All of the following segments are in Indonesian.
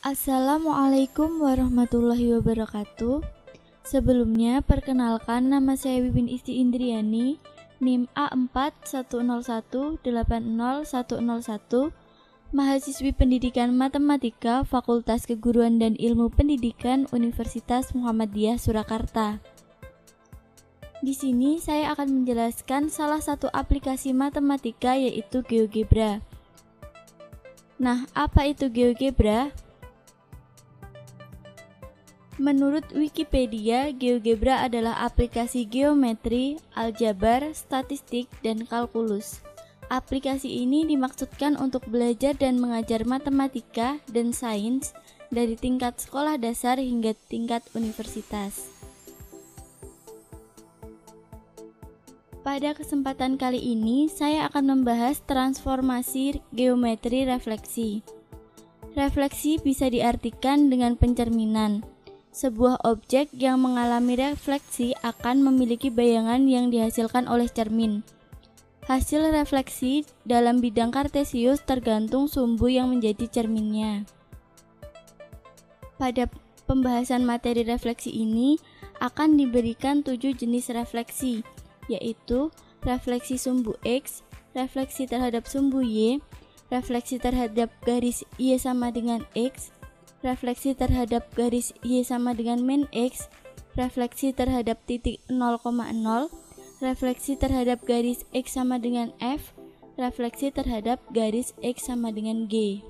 Assalamualaikum warahmatullahi wabarakatuh. Sebelumnya, perkenalkan nama saya Wibin Isti Indriani, NIM A4101800101, mahasiswi Pendidikan Matematika Fakultas Keguruan dan Ilmu Pendidikan Universitas Muhammadiyah Surakarta. Di sini saya akan menjelaskan salah satu aplikasi matematika yaitu GeoGebra. Nah, apa itu GeoGebra? Menurut Wikipedia, GeoGebra adalah aplikasi geometri, aljabar, statistik, dan kalkulus. Aplikasi ini dimaksudkan untuk belajar dan mengajar matematika dan sains dari tingkat sekolah dasar hingga tingkat universitas. Pada kesempatan kali ini, saya akan membahas transformasi geometri refleksi. Refleksi bisa diartikan dengan pencerminan. Sebuah objek yang mengalami refleksi akan memiliki bayangan yang dihasilkan oleh cermin. Hasil refleksi dalam bidang kartesius tergantung sumbu yang menjadi cerminnya. Pada pembahasan materi refleksi ini akan diberikan 7 jenis refleksi, yaitu refleksi sumbu X, refleksi terhadap sumbu Y, refleksi terhadap garis Y sama dengan X, refleksi terhadap garis Y sama dengan min X, refleksi terhadap titik 0,0, refleksi terhadap garis X sama dengan F, refleksi terhadap garis X sama dengan G.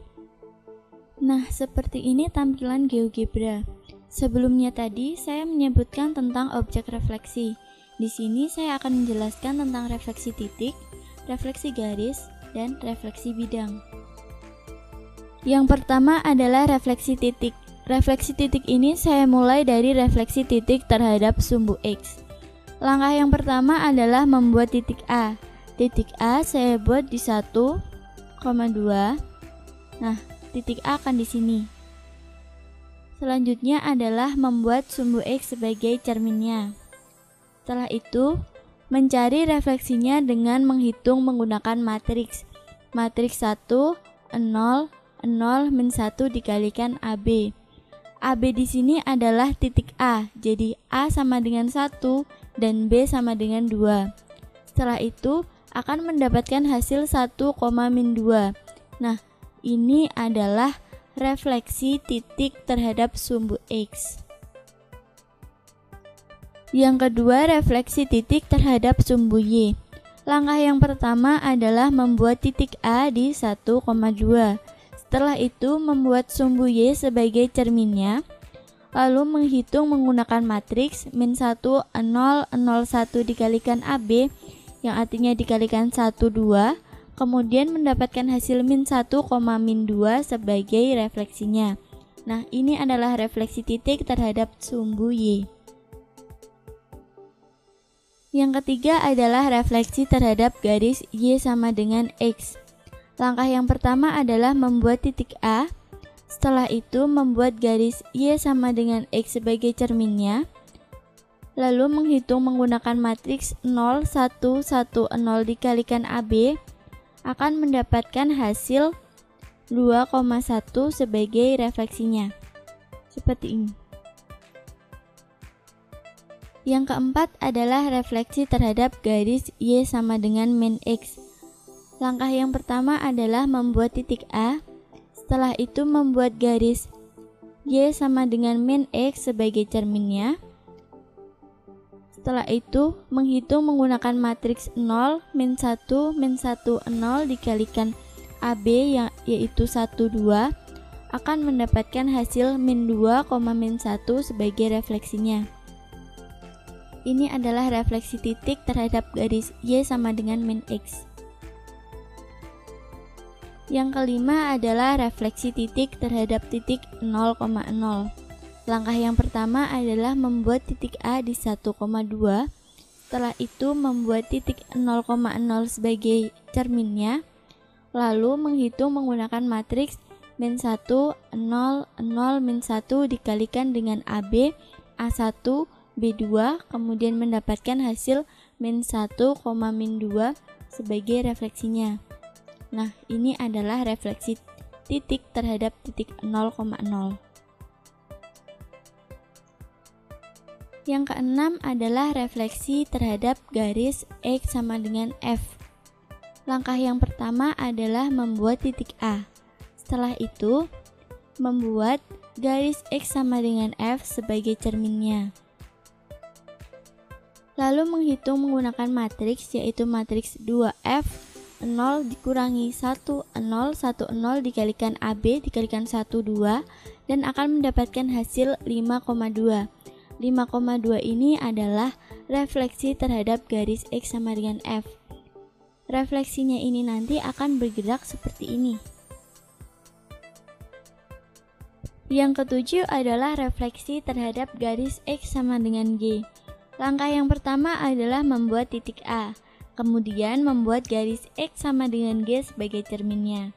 Nah, seperti ini tampilan GeoGebra. Sebelumnya tadi saya menyebutkan tentang objek refleksi. Di sini saya akan menjelaskan tentang refleksi titik, refleksi garis, dan refleksi bidang. Yang pertama adalah refleksi titik. Refleksi titik ini saya mulai dari refleksi titik terhadap sumbu X. Langkah yang pertama adalah membuat titik A. Titik A saya buat di 1,2. Nah, titik A akan di sini. Selanjutnya adalah membuat sumbu X sebagai cerminnya. Setelah itu, mencari refleksinya dengan menghitung menggunakan matriks. Matriks 1, 0, 0, min 1 dikalikan AB. AB di sini adalah titik A, jadi A sama dengan 1 dan B sama dengan 2. Setelah itu, akan mendapatkan hasil 1, min 2. Nah, ini adalah refleksi titik terhadap sumbu X. Yang kedua, refleksi titik terhadap sumbu Y. Langkah yang pertama adalah membuat titik A di 1,2. Setelah itu, membuat sumbu Y sebagai cerminnya, lalu menghitung menggunakan matriks min 1, 0, 0, 1 dikalikan AB, yang artinya dikalikan 1, 2, kemudian mendapatkan hasil min 1, min 2 sebagai refleksinya. Nah, ini adalah refleksi titik terhadap sumbu Y. Yang ketiga adalah refleksi terhadap garis Y sama dengan X. Langkah yang pertama adalah membuat titik A, setelah itu membuat garis Y sama dengan X sebagai cerminnya, lalu menghitung menggunakan matriks 0, 1, 1, 0 dikalikan AB, akan mendapatkan hasil 2,1 sebagai refleksinya. Seperti ini. Yang keempat adalah refleksi terhadap garis Y sama dengan min X. Langkah yang pertama adalah membuat titik A, setelah itu membuat garis Y sama dengan min X sebagai cerminnya. Setelah itu, menghitung menggunakan matriks 0, min 1, 0 dikalikan AB yaitu 1, 2, akan mendapatkan hasil min 2, min 1 sebagai refleksinya. Ini adalah refleksi titik terhadap garis Y sama dengan min X. Yang kelima adalah refleksi titik terhadap titik 0,0. Langkah yang pertama adalah membuat titik A di 1,2. Setelah itu membuat titik 0,0 sebagai cerminnya, lalu menghitung menggunakan matriks min 1, 0, 0, min 1 dikalikan dengan AB, A1, B2, kemudian mendapatkan hasil min 1, min 2 sebagai refleksinya. Nah, ini adalah refleksi titik terhadap titik 0,0. Yang keenam adalah refleksi terhadap garis X sama dengan F. Langkah yang pertama adalah membuat titik A. Setelah itu, membuat garis X sama dengan F sebagai cerminnya. Lalu menghitung menggunakan matriks, yaitu matriks 2F 0 dikurangi 1 0 1 0 dikalikan AB dikalikan 1 2 dan akan mendapatkan hasil 5,2. 5,2 ini adalah refleksi terhadap garis X sama dengan F. Refleksinya ini nanti akan bergerak seperti ini. Yang ketujuh adalah refleksi terhadap garis X sama dengan G. Langkah yang pertama adalah membuat titik A, kemudian membuat garis X sama dengan G sebagai cerminnya.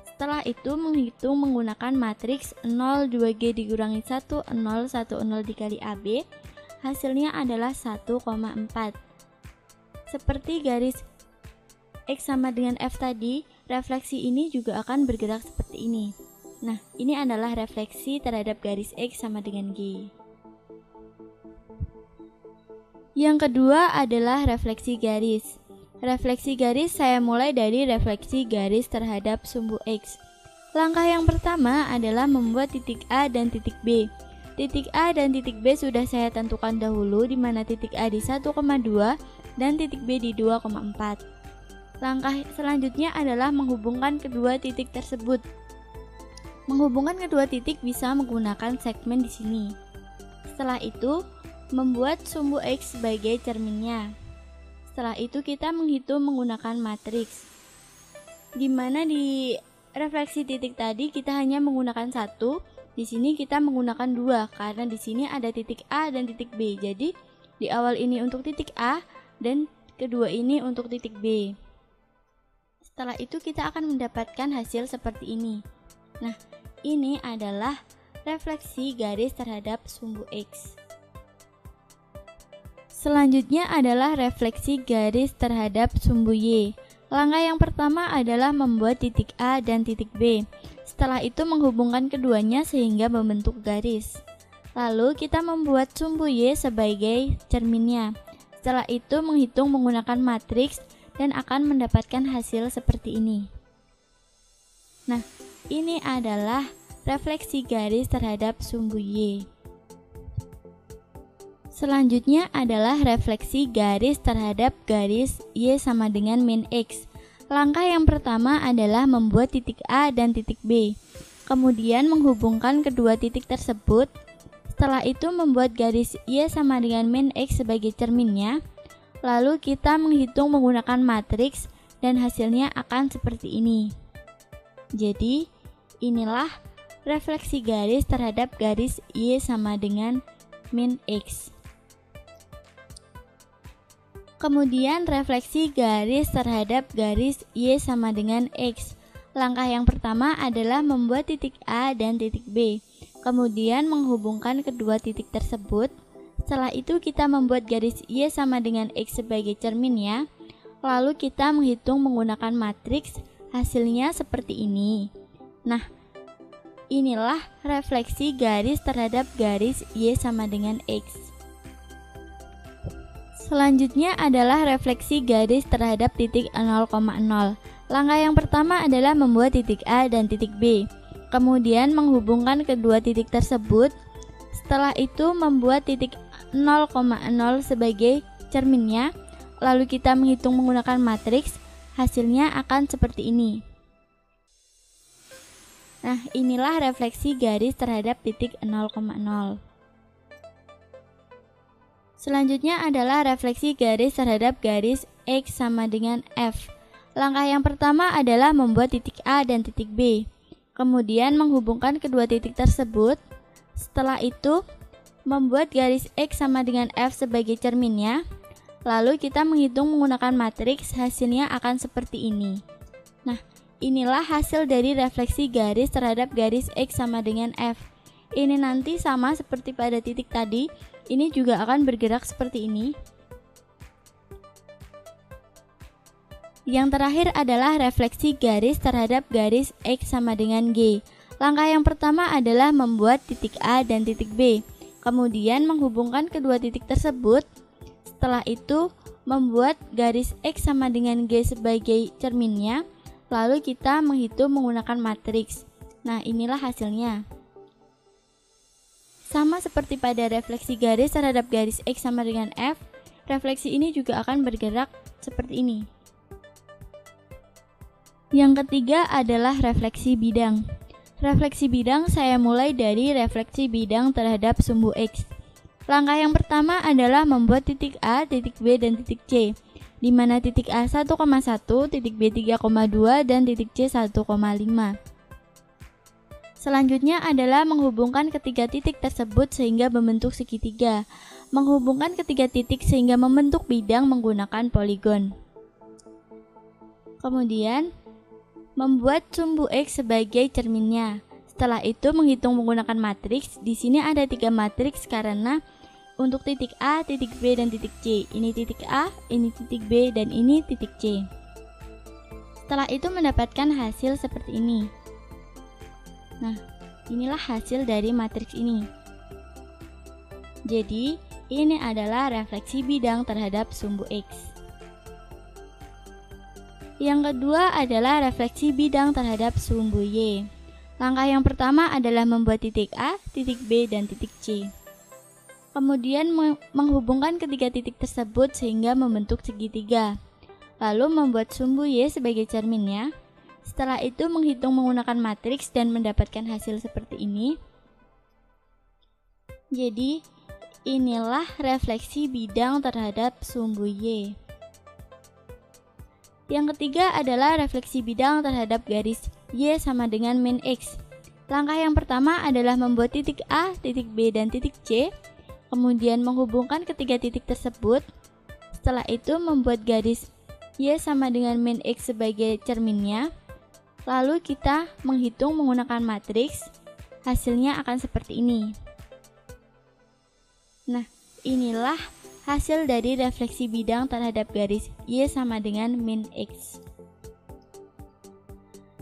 Setelah itu menghitung menggunakan matriks 0 2G dikurangi 1 0 1 0 dikali AB, hasilnya adalah 1,4. Seperti garis X sama dengan F tadi, refleksi ini juga akan bergerak seperti ini. Nah, ini adalah refleksi terhadap garis X sama dengan G. Yang kedua adalah refleksi garis. Refleksi garis saya mulai dari refleksi garis terhadap sumbu X. Langkah yang pertama adalah membuat titik A dan titik B. Titik A dan titik B sudah saya tentukan dahulu, di mana titik A di 1,2 dan titik B di 2,4. Langkah selanjutnya adalah menghubungkan kedua titik tersebut. Menghubungkan kedua titik bisa menggunakan segmen di sini. Setelah itu, membuat sumbu X sebagai cerminnya. Setelah itu kita menghitung menggunakan matriks, di mana di refleksi titik tadi kita hanya menggunakan 1, di sini kita menggunakan 2 karena di sini ada titik A dan titik B. Jadi di awal ini untuk titik A dan kedua ini untuk titik B. Setelah itu kita akan mendapatkan hasil seperti ini. Nah, ini adalah refleksi garis terhadap sumbu X. Selanjutnya adalah refleksi garis terhadap sumbu Y. Langkah yang pertama adalah membuat titik A dan titik B. Setelah itu menghubungkan keduanya sehingga membentuk garis. Lalu kita membuat sumbu Y sebagai cerminnya. Setelah itu menghitung menggunakan matriks dan akan mendapatkan hasil seperti ini. Nah, ini adalah refleksi garis terhadap sumbu Y. Selanjutnya adalah refleksi garis terhadap garis Y sama dengan min X. Langkah yang pertama adalah membuat titik A dan titik B. Kemudian menghubungkan kedua titik tersebut. Setelah itu membuat garis Y sama dengan min X sebagai cerminnya. Lalu kita menghitung menggunakan matriks dan hasilnya akan seperti ini. Jadi, inilah refleksi garis terhadap garis Y sama dengan min X. Kemudian refleksi garis terhadap garis Y sama dengan X. Langkah yang pertama adalah membuat titik A dan titik B. Kemudian menghubungkan kedua titik tersebut. Setelah itu kita membuat garis Y sama dengan X sebagai cerminnya. Lalu kita menghitung menggunakan matriks, hasilnya seperti ini. Nah, inilah refleksi garis terhadap garis Y sama dengan X. Selanjutnya adalah refleksi garis terhadap titik 0,0. Langkah yang pertama adalah membuat titik A dan titik B. Kemudian menghubungkan kedua titik tersebut. Setelah itu membuat titik 0,0 sebagai cerminnya. Lalu kita menghitung menggunakan matriks. Hasilnya akan seperti ini. Nah, inilah refleksi garis terhadap titik 0,0. Selanjutnya adalah refleksi garis terhadap garis X sama dengan F. Langkah yang pertama adalah membuat titik A dan titik B. Kemudian menghubungkan kedua titik tersebut. Setelah itu, membuat garis X sama dengan F sebagai cerminnya. Lalu kita menghitung menggunakan matriks, hasilnya akan seperti ini. Nah, inilah hasil dari refleksi garis terhadap garis X sama dengan F. Ini nanti sama seperti pada titik tadi. Ini juga akan bergerak seperti ini. Yang terakhir adalah refleksi garis terhadap garis X sama dengan G. Langkah yang pertama adalah membuat titik A dan titik B, kemudian menghubungkan kedua titik tersebut. Setelah itu, membuat garis X sama dengan G sebagai cerminnya, lalu kita menghitung menggunakan matriks. Nah, inilah hasilnya. Sama seperti pada refleksi garis terhadap garis X sama dengan F, refleksi ini juga akan bergerak seperti ini. Yang ketiga adalah refleksi bidang. Refleksi bidang saya mulai dari refleksi bidang terhadap sumbu X. Langkah yang pertama adalah membuat titik A, titik B, dan titik C, di mana titik A 1,1, titik B 3,2, dan titik C 1,5. Selanjutnya adalah menghubungkan ketiga titik tersebut sehingga membentuk segitiga. Menghubungkan ketiga titik sehingga membentuk bidang menggunakan poligon. Kemudian, membuat sumbu X sebagai cerminnya. Setelah itu menghitung menggunakan matriks. Di sini ada 3 matriks karena untuk titik A, titik B, dan titik C. Ini titik A, ini titik B, dan ini titik C. Setelah itu mendapatkan hasil seperti ini. Nah, inilah hasil dari matriks ini. Jadi, ini adalah refleksi bidang terhadap sumbu X. Yang kedua adalah refleksi bidang terhadap sumbu Y. Langkah yang pertama adalah membuat titik A, titik B, dan titik C. Kemudian menghubungkan ketiga titik tersebut sehingga membentuk segitiga. Lalu membuat sumbu Y sebagai cerminnya. Setelah itu menghitung menggunakan matriks dan mendapatkan hasil seperti ini. Jadi, inilah refleksi bidang terhadap sumbu Y. Yang ketiga adalah refleksi bidang terhadap garis Y sama dengan min X. Langkah yang pertama adalah membuat titik A, titik B, dan titik C, kemudian menghubungkan ketiga titik tersebut. Setelah itu membuat garis Y sama dengan min X sebagai cerminnya. Lalu kita menghitung menggunakan matriks, hasilnya akan seperti ini. Nah, inilah hasil dari refleksi bidang terhadap garis Y sama dengan min X.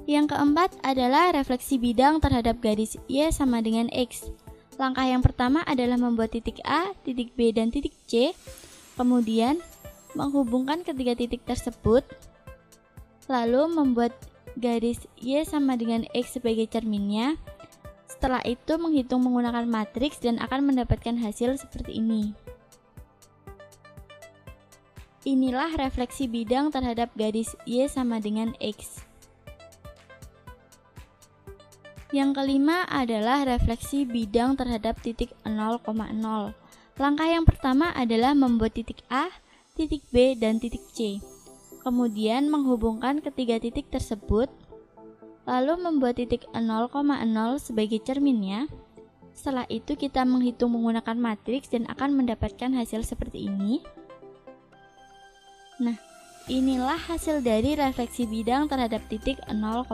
Yang keempat adalah refleksi bidang terhadap garis Y sama dengan X. Langkah yang pertama adalah membuat titik A, titik B, dan titik C, kemudian menghubungkan ketiga titik tersebut, lalu membuat garis Y sama dengan X sebagai cerminnya. Setelah itu menghitung menggunakan matriks dan akan mendapatkan hasil seperti ini. Inilah refleksi bidang terhadap garis Y sama dengan X. Yang kelima adalah refleksi bidang terhadap titik 0,0. Langkah yang pertama adalah membuat titik A, titik B, dan titik C. Kemudian menghubungkan ketiga titik tersebut, lalu membuat titik 0,0 sebagai cerminnya. Setelah itu kita menghitung menggunakan matriks dan akan mendapatkan hasil seperti ini. Nah, inilah hasil dari refleksi bidang terhadap titik 0,0.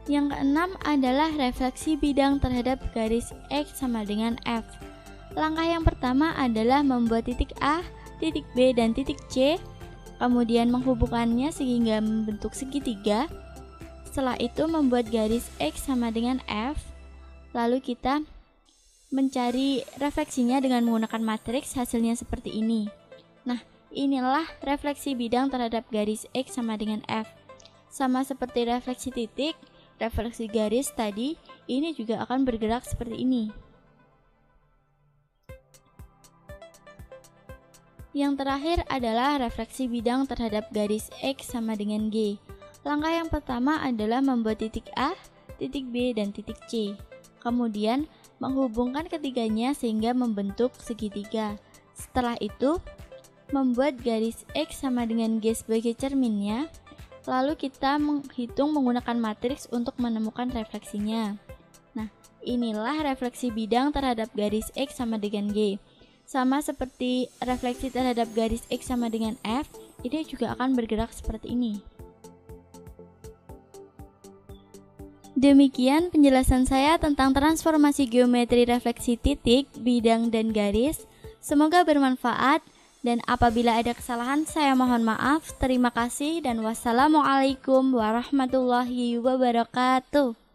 Yang keenam adalah refleksi bidang terhadap garis X sama dengan F. Langkah yang pertama adalah membuat titik A, titik B, dan titik C, kemudian menghubungkannya sehingga membentuk segitiga. Setelah itu membuat garis X sama dengan F, lalu kita mencari refleksinya dengan menggunakan matriks, hasilnya seperti ini. Nah, inilah refleksi bidang terhadap garis X sama dengan F. Sama seperti refleksi titik, refleksi garis tadi, ini juga akan bergerak seperti ini. Yang terakhir adalah refleksi bidang terhadap garis X sama dengan G. Langkah yang pertama adalah membuat titik A, titik B, dan titik C. Kemudian menghubungkan ketiganya sehingga membentuk segitiga. Setelah itu, membuat garis X sama dengan G sebagai cerminnya. Lalu kita menghitung menggunakan matriks untuk menemukan refleksinya. Nah, inilah refleksi bidang terhadap garis X sama dengan G. Sama seperti refleksi terhadap garis X sama dengan F, ini juga akan bergerak seperti ini. Demikian penjelasan saya tentang transformasi geometri refleksi titik, bidang, dan garis. Semoga bermanfaat. Dan apabila ada kesalahan, saya mohon maaf. Terima kasih dan wassalamualaikum warahmatullahi wabarakatuh.